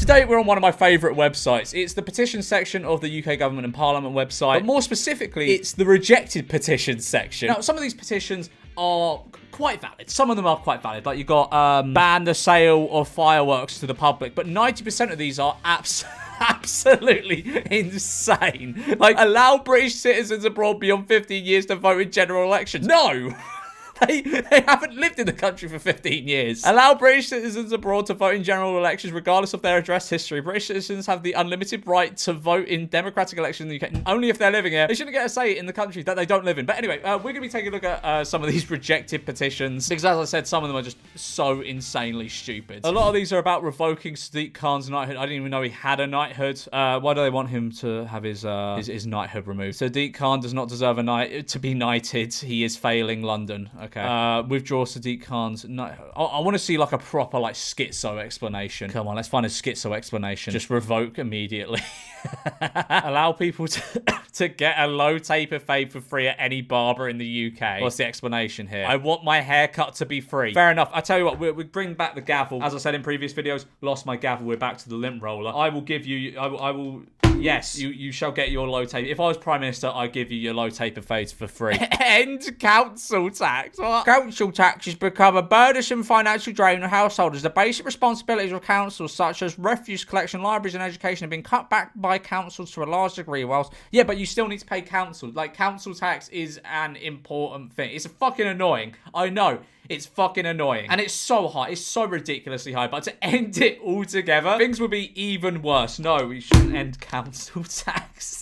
Today, we're on one of my favourite websites. It's the petitions section of the UK Government and Parliament website. But more specifically, it's the rejected petitions section. Now, some of these petitions are quite valid. Some of them are quite valid. Like, you got ban the sale of fireworks to the public. But 90% of these are absolutely insane. Like, allow British citizens abroad beyond 15 years to vote in general elections. No! They haven't lived in the country for 15 years. Allow British citizens abroad to vote in general elections regardless of their address history. British citizens have the unlimited right to vote in democratic elections in the UK, only if they're living here. They shouldn't get a say in the country that they don't live in. But anyway, we're going to be taking a look at some of these rejected petitions because, as I said, some of them are just so insanely stupid. A lot of these are about revoking Sadiq Khan's knighthood. I didn't even know he had a knighthood. Why do they want him to have his knighthood removed? Sadiq Khan does not deserve to be knighted. He is failing London. Okay. Withdraw Sadiq Khan's... I want to see like a proper like schizo explanation. Come on, let's find a schizo explanation. Just revoke immediately. Allow people to get a low taper fade for free at any barber in the UK. What's the explanation here? I want my haircut to be free. Fair enough. I tell you what, we bring back the gavel. As I said in previous videos, lost my gavel. We're back to the lint roller. I will give you... I will... Yes, you shall get your low taper. If I was Prime Minister, I'd give you your low taper fades for free. End council tax. What? Council tax has become a burdensome financial drain on householders. The basic responsibilities of councils, such as refuse collection, libraries and education, have been cut back by councils to a large degree. Whilst, yeah, but you still need to pay council. Like, council tax is an important thing. It's fucking annoying. I know. It's fucking annoying. And it's so high. It's so ridiculously high. But to end it altogether, things would be even worse. No, we shouldn't end council tax.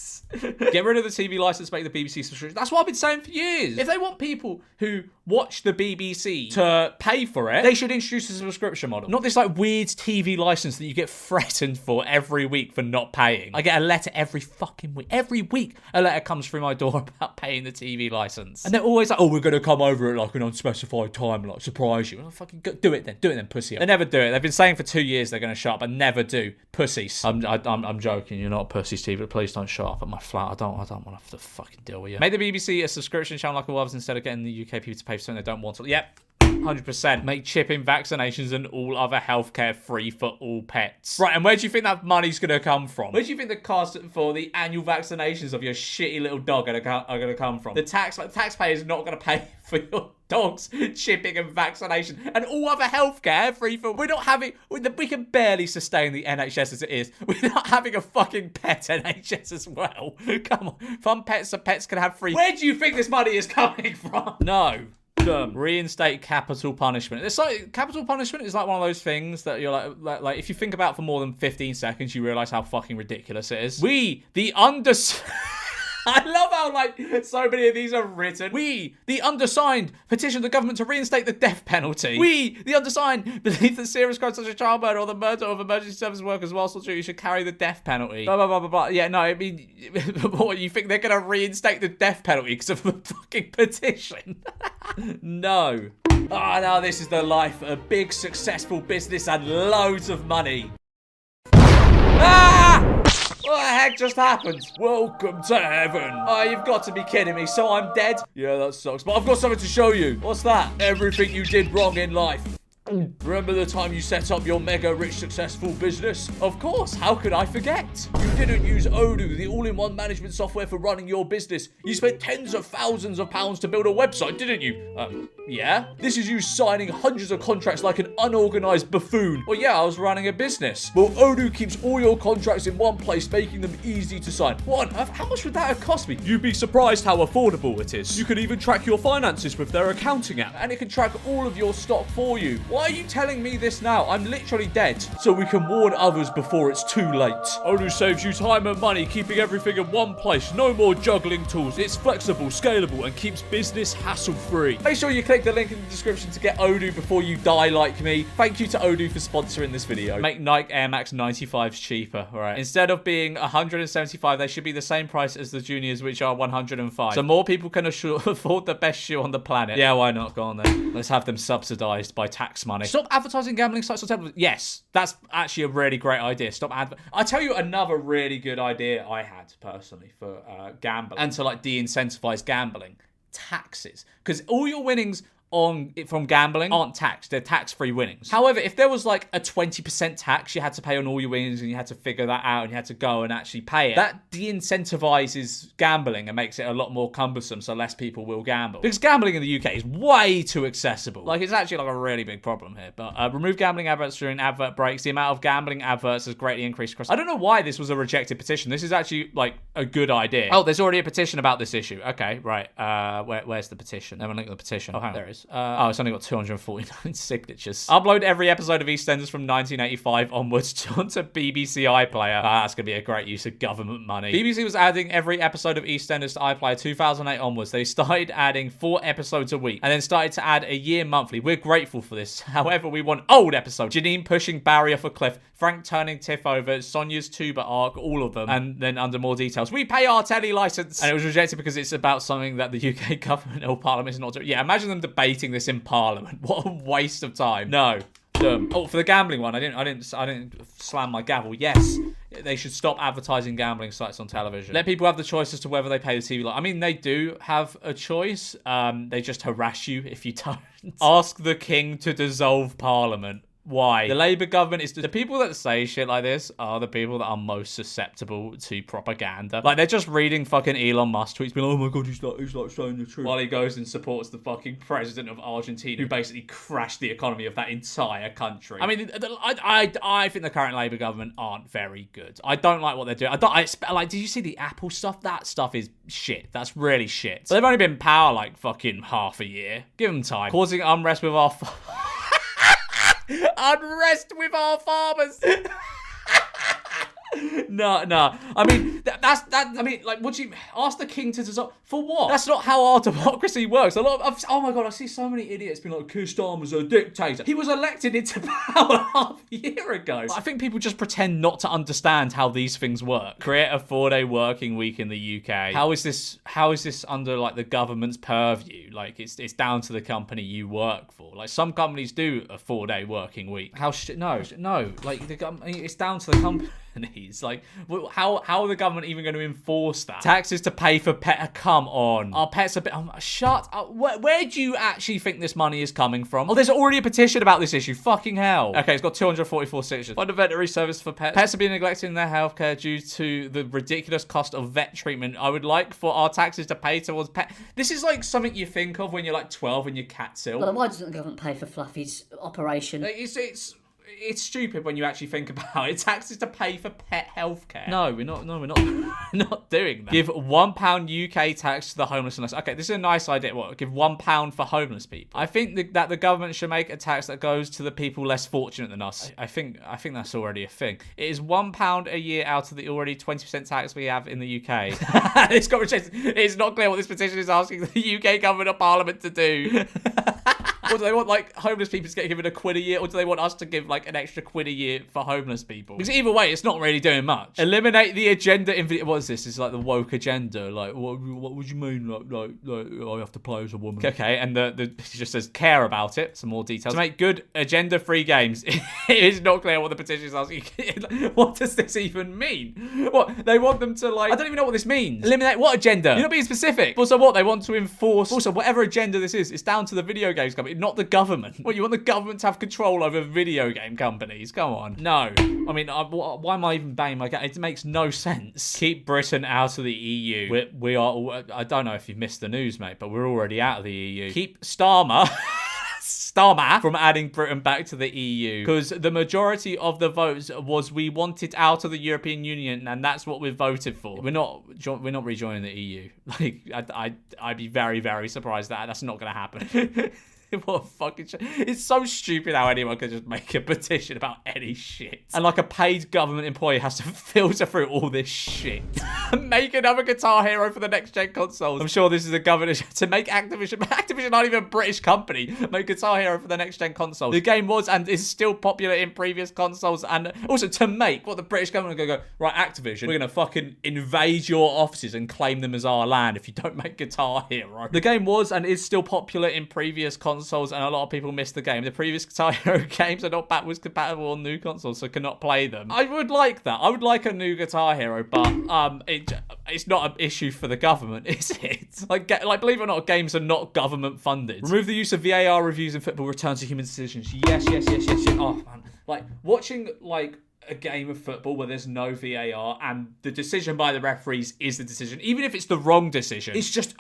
Get rid of the TV license, make the BBC subscription. That's what I've been saying for years. If they want people who watch the BBC to pay for it, they should introduce a subscription model. Not this like weird TV license that you get threatened for every week for not paying. I get a letter every fucking week. Every week a letter comes through my door about paying the TV license. And they're always like, oh, we're going to come over at like an unspecified time and like surprise you. Oh, fucking do it then. Do it then, pussy. They never do it. They've been saying for 2 years they're going to shut up and never do. Pussies. I'm joking. You're not pussies, TV, but please don't shut up at my flat. I don't want to have to fucking deal with you. Make the BBC a subscription channel like all others instead of getting the UK people to pay for something they don't want to. Yep. 100%. Make chipping, vaccinations and all other healthcare free for all pets. Right, and where do you think that money's going to come from? Where do you think the cost for the annual vaccinations of your shitty little dog are going to come from? The taxpayer is not going to pay for your dog's chipping and vaccination and all other healthcare free for... We're not having... We can barely sustain the NHS as it is. We're not having a fucking pet NHS as well. Come on. Fun pets so pets can have free... Where do you think this money is coming from? No. Reinstate capital punishment. It's like capital punishment is like one of those things that you're like if you think about for more than 15 seconds, you realize how fucking ridiculous it is. I love how, like, so many of these are written. We, the undersigned, petition the government to reinstate the death penalty. We, the undersigned, believe that serious crimes such as child murder or the murder of emergency service workers whilst on duty should carry the death penalty. Blah, blah, blah, blah, blah. Yeah, no, I mean, what, you think they're going to reinstate the death penalty because of the fucking petition? No. Oh, no, this is the life of a big, successful business and loads of money. Ah! What the heck just happened? Welcome to heaven. Oh, you've got to be kidding me. So I'm dead? Yeah, that sucks. But I've got something to show you. What's that? Everything you did wrong in life. Remember the time you set up your mega rich successful business? Of course, how could I forget? You didn't use Odoo, the all-in-one management software for running your business. You spent tens of thousands of pounds to build a website, didn't you? Yeah? This is you signing hundreds of contracts like an unorganized buffoon. Well, yeah, I was running a business. Well, Odoo keeps all your contracts in one place, making them easy to sign. What? How much would that have cost me? You'd be surprised how affordable it is. You could even track your finances with their accounting app, and it can track all of your stock for you. Why are you telling me this now? I'm literally dead. So we can warn others before it's too late. Odoo saves you time and money, keeping everything in one place. No more juggling tools. It's flexible, scalable, and keeps business hassle-free. Make sure you click the link in the description to get Odoo before you die like me. Thank you to Odoo for sponsoring this video. Make Nike Air Max 95s cheaper, alright? Instead of being 175, they should be the same price as the juniors, which are 105. So more people can afford the best shoe on the planet. Yeah, why not? Go on then. Let's have them subsidized by tax money. Stop advertising gambling sites on television. Yes, that's actually a really great idea. I'll tell you another really good idea I had personally for gambling and to like de-incentivize gambling. Taxes. Because all your winnings from gambling aren't taxed. They're tax-free winnings. However, if there was like a 20% tax you had to pay on all your winnings and you had to figure that out and you had to go and actually pay it, that de-incentivizes gambling and makes it a lot more cumbersome, so less people will gamble. Because gambling in the UK is way too accessible. Like, it's actually like a really big problem here. But remove gambling adverts during advert breaks. The amount of gambling adverts has greatly increased across. I don't know why this was a rejected petition. This is actually like a good idea. Oh, there's already a petition about this issue. Okay, right. Where's the petition? Have a look at the petition. Oh, hang on. There it is. It's only got 249 signatures. Upload every episode of EastEnders from 1985 onwards onto BBC iPlayer. That's going to be a great use of government money. BBC was adding every episode of EastEnders to iPlayer 2008 onwards. They started adding 4 episodes a week and then started to add a year monthly. We're grateful for this. However, we want old episodes. Janine pushing Barry off a cliff, Frank turning Tiff over, Sonia's tuba arc, all of them. And then under more details, we pay our telly license. And it was rejected because it's about something that the UK government or Parliament is not doing. Yeah, imagine them debating this in Parliament. What a waste of time. No. Oh, for the gambling one, I didn't slam my gavel. Yes, they should stop advertising gambling sites on television. Let people have the choice as to whether they pay the TV. I mean, they do have a choice. They just harass you if you don't. Ask the king to dissolve Parliament. Why? The Labour government is... The people that say shit like this are the people that are most susceptible to propaganda. Like, they're just reading fucking Elon Musk tweets being like, oh my god, he's like saying the truth. While he goes and supports the fucking president of Argentina, who basically crashed the economy of that entire country. I mean, I think the current Labour government aren't very good. I don't like what they're doing. Did you see the Apple stuff? That stuff is shit. That's really shit. But they've only been in power like fucking half a year. Give them time. Causing unrest with our... Unrest with our farmers. No. I mean, would you ask the king to dissolve? For what? That's not how our democracy works. Oh my god, I see so many idiots being like, Keir Starmer's a dictator. He was elected into power half a year ago. I think people just pretend not to understand how these things work. Create a 4-day working week in the UK. How is this under like the government's purview? Like, it's down to the company you work for. Like, some companies do a 4-day working week. No. Like, it's down to the company. Like, how are the government even going to enforce that? Taxes to pay for pet. Come on. Our pets are bit. Shut up. Where do you actually think this money is coming from? Oh, there's already a petition about this issue. Fucking hell. Okay, it's got 244 signatures. Fund a veterinary service for pets. Pets are being neglected in their healthcare due to the ridiculous cost of vet treatment. I would like for our taxes to pay towards pet. This is like something you think of when you're like 12 and your cat's ill. Well, why doesn't the government pay for Fluffy's operation? It's stupid when you actually think about it. Taxes to pay for pet healthcare. No, we're not. We're not doing that. Give £1 UK tax to the homeless. Okay, this is a nice idea. What? Give £1 for homeless people. I think that the government should make a tax that goes to the people less fortunate than us. I think that's already a thing. It is £1 a year out of the already 20% tax we have in the UK. It's got rejected. It's not clear what this petition is asking the UK government or Parliament to do. Or do they want, like, homeless people to get given £1 a year? Or do they want us to give, like, an extra £1 a year for homeless people? Because either way, it's not really doing much. Eliminate the agenda in video. What is this? It's like the woke agenda. Like, what would you mean? Like, I have to play as a woman. Okay, and it just says care about it. Some more details. To make good agenda-free games. It is not clear what the petition is asking. What does this even mean? What? They want them to, like... I don't even know what this means. Eliminate what agenda? You're not being specific. Also, what? They want to enforce... Also, whatever agenda this is, it's down to the video games company, not the government. What, you want the government to have control over video game companies? Come on. No. I mean, why am I even banging my game? It makes no sense. Keep Britain out of the EU. We are... I don't know if you've missed the news, mate, but we're already out of the EU. Keep Starmer from adding Britain back to the EU, because the majority of the votes was we wanted out of the European Union, and that's what we voted for. We're not rejoining the EU. Like, I'd be very, very surprised that that's not going to happen. What a fucking shit. It's so stupid how anyone can just make a petition about any shit. And like a paid government employee has to filter through all this shit. Make another Guitar Hero for the next gen consoles. I'm sure this is a government to make Activision. Activision not even a British company. Make Guitar Hero for the next gen consoles. The game was and is still popular in previous consoles. And also to make what the British government are going to go, right, Activision, we're going to fucking invade your offices and claim them as our land if you don't make Guitar Hero. The game was and is still popular in previous consoles consoles and a lot of people missed the game. The previous Guitar Hero games are not backwards compatible on new consoles, so cannot play them. I would like that. I would like a new Guitar Hero, but it's not an issue for the government, is it? Like, believe it or not, games are not government funded. Remove the use of VAR reviews in football. Return to human decisions. Yes. Oh man, like watching like a game of football where there's no VAR and the decision by the referees is the decision, even if it's the wrong decision, it's just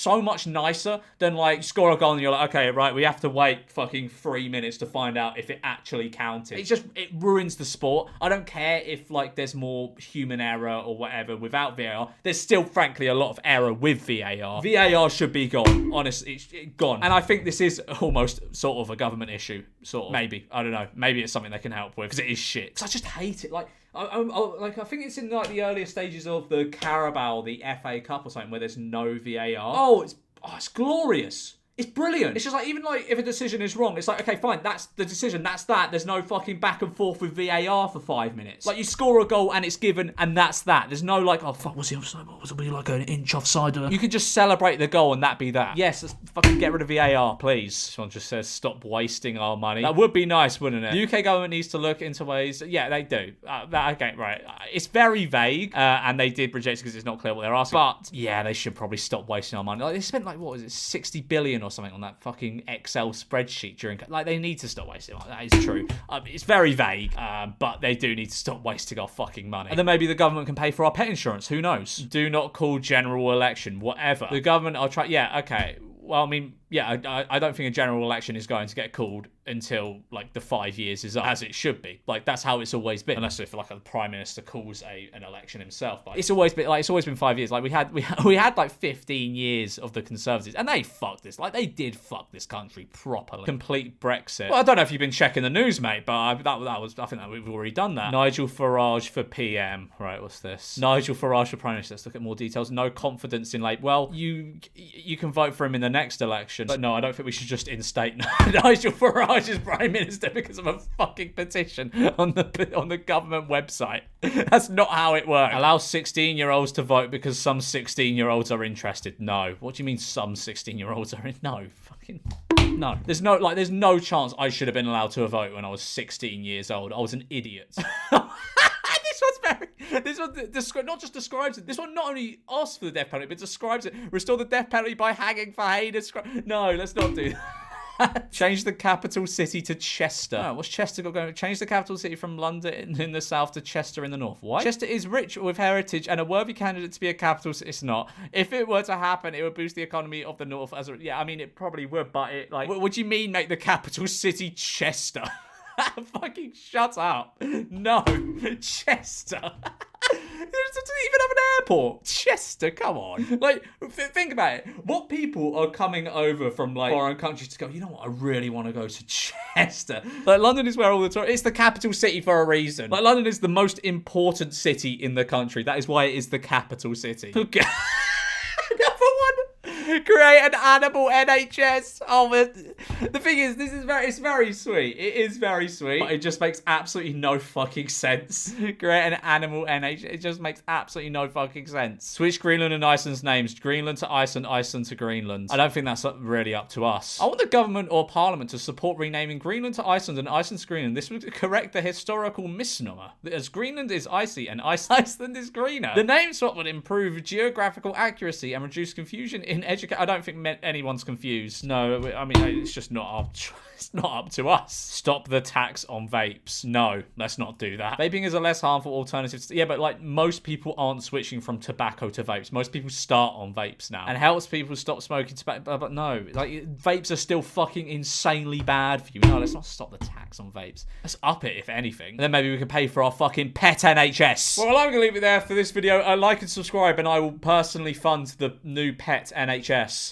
so much nicer than like score a goal and you're like, okay, right, we have to wait fucking 3 minutes to find out if it actually counted. It ruins the sport. I don't care if like there's more human error or whatever without VAR. There's still frankly a lot of error with VAR. VAR should be gone. Honestly, it's gone. And I think this is almost sort of a government issue. Sort of. Maybe. I don't know. Maybe it's something they can help with because it is shit. Because I just hate it. Like, I think it's in like the earlier stages of the Carabao, the FA Cup or something, where there's no VAR. It's glorious. It's brilliant. It's just like, even like if a decision is wrong, it's like, okay, fine, that's the decision, that's that. There's no fucking back and forth with VAR for 5 minutes. Like, you score a goal and it's given and that's that. There's no like, oh fuck, was he offside? Was it like an inch offside? You can just celebrate the goal and that be that. Yes, let's fucking get rid of VAR, please. Someone just says, stop wasting our money. That would be nice, wouldn't it? The UK government needs to look into ways. Yeah, they do. Okay, right. It's very vague, and they did reject it because it's not clear what they're asking. But yeah, they should probably stop wasting our money. Like, they spent like, what was it, 60 billion or something on that fucking Excel spreadsheet during, like, they need to stop wasting money. That is true. It's very vague, but they do need to stop wasting our fucking money. And then maybe the government can pay for our pet insurance. Who knows? Do not call general election. Whatever. The government are trying. Yeah, okay. Well, I mean, yeah, I don't think a general election is going to get called until like the 5 years is up, as it should be. Like, that's how it's always been, unless if like a prime minister calls an election himself. But it's always been 5 years. Like, we had like 15 years of the Conservatives, and they fucked this. Like, they did fuck this country properly. Complete Brexit. Well, I don't know if you've been checking the news, mate, but I think that we've already done that. Nigel Farage for PM. Right, what's this? Nigel Farage for Prime Minister. Let's look at more details. No confidence in Labour. Well, you can vote for him in the next election, but no, I don't think we should just instate Nigel Farage as Prime Minister because of a fucking petition on the government website. That's not how it works. Allow 16-year-olds to vote because some 16-year-olds are interested. No. What do you mean some 16-year-olds are in? No. Fucking no. There's no chance I should have been allowed to vote when I was 16 years old. I was an idiot. This one not just describes it. This one not only asks for the death penalty, but describes it. Restore the death penalty by hanging for heinous crime. No, let's not do that. Change the capital city to Chester. Oh, what's Chester got going? Change the capital city from London in the south to Chester in the north. What? Chester is rich with heritage and a worthy candidate to be a capital city. It's not. If it were to happen, it would boost the economy of the north. Yeah, I mean, it probably would, but what do you mean make the capital city Chester? Fucking shut up. No. Chester. It doesn't even have an airport. Chester, come on. Like, think about it. What people are coming over from, like, foreign countries to go, you know what, I really want to go to Chester. Like, London is where all the tourists... It's the capital city for a reason. Like, London is the most important city in the country. That is why it is the capital city. Okay. Create an animal NHS. Oh, the thing is, it's very sweet. It is very sweet, but it just makes absolutely no fucking sense. Create an animal NHS. It just makes absolutely no fucking sense. Switch Greenland and Iceland's names. Greenland to Iceland, Iceland to Greenland. I don't think that's really up to us. I want the government or parliament to support renaming Greenland to Iceland and Iceland to Greenland. This would correct the historical misnomer, as Greenland is icy and Iceland is greener. The name swap would improve geographical accuracy and reduce confusion in education. I don't think anyone's confused. No, I mean, it's just not up to us. Stop the tax on vapes. No, let's not do that. Vaping is a less harmful alternative. Yeah, but like, most people aren't switching from tobacco to vapes. Most people start on vapes now and helps people stop smoking tobacco. But no, like, vapes are still fucking insanely bad for you. No, let's not stop the tax on vapes. Let's up it, if anything. And then maybe we can pay for our fucking pet NHS. Well, I'm going to leave it there for this video. Like and subscribe, and I will personally fund the new pet NHS.